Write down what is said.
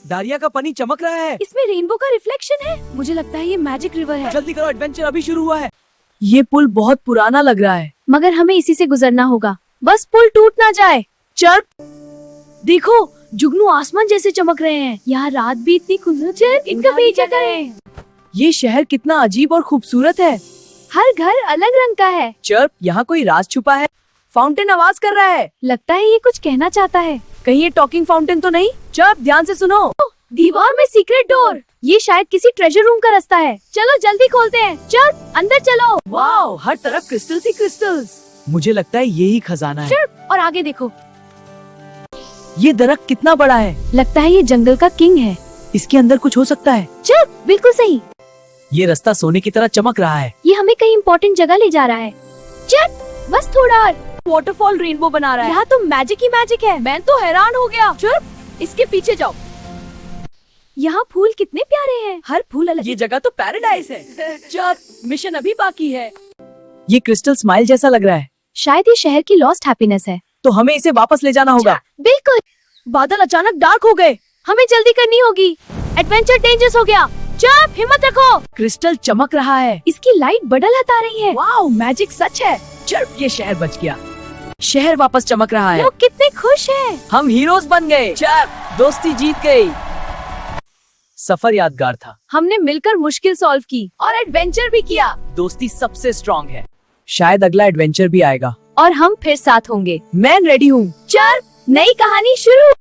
दारिया का पानी चमक रहा है। इसमें रेनबो का रिफ्लेक्शन है। मुझे लगता है ये मैजिक रिवर है। जल्दी करो, एडवेंचर अभी शुरू हुआ है। ये पुल बहुत पुराना लग रहा है। मगर हमें इसी से गुजरना होगा, बस पुल टूट ना जाए। चल, देखो जुगनू आसमान जैसे चमक रहे हैं। यहाँ रात भी इतनी खूबसूरत है, इनका पीछा करें। ये शहर कितना अजीब और खूबसूरत है। हर घर अलग रंग का है। चर्प, यहाँ कोई राज छुपा है। फाउंटेन आवाज कर रहा है। लगता है ये कुछ कहना चाहता है। कहीं ये टॉकिंग फाउंटेन तो नहीं? चर्प, ध्यान से सुनो। दीवार में सीक्रेट डोर। ये शायद किसी ट्रेजर रूम का रास्ता है। चलो जल्दी खोलते हैं। चल अंदर चलो। वाओ, हर तरफ क्रिस्टल्स ही क्रिस्टल्स। मुझे लगता है यही खजाना है। चल और आगे देखो। ये दरख्त कितना बड़ा है। लगता है ये जंगल का किंग है। इसके अंदर कुछ हो सकता है। चल बिल्कुल सही। ये रास्ता सोने की तरह चमक रहा है। ये हमें कहीं इम्पोर्टेंट जगह ले जा रहा है। चल बस थोड़ा और। वाटरफॉल रेनबो बना रहा है। यहाँ तो मैजिक ही मैजिक है। मैं तो हैरान हो गया। चल इसके पीछे जाओ। यहाँ फूल कितने प्यारे हैं। हर फूल अलग। ये जगह तो पैराडाइज है। चल, मिशन अभी बाकी है। ये क्रिस्टल स्माइल जैसा लग रहा है। शायद ये शहर की लॉस्ट हैप्पीनेस है। तो हमें इसे वापस ले जाना होगा। बिल्कुल। बादल अचानक डार्क हो गए। हमें जल्दी करनी होगी। एडवेंचर डेंजरस हो गया। चल हिम्मत रखो। क्रिस्टल चमक रहा है। इसकी लाइट बदल हटा रही है। वाओ, मैजिक सच है। चल, ये शहर बच गया। शहर वापस चमक रहा है। लोग कितने खुश हैं। हम हीरोज बन गए। चल, दोस्ती जीत गई। सफर यादगार था। हमने मिलकर मुश्किल सॉल्व की और एडवेंचर भी किया। दोस्ती सबसे स्ट्रॉन्ग है। शायद अगला एडवेंचर भी आएगा और हम फिर साथ होंगे। मैं रेडी हूँ। चल नई कहानी शुरू।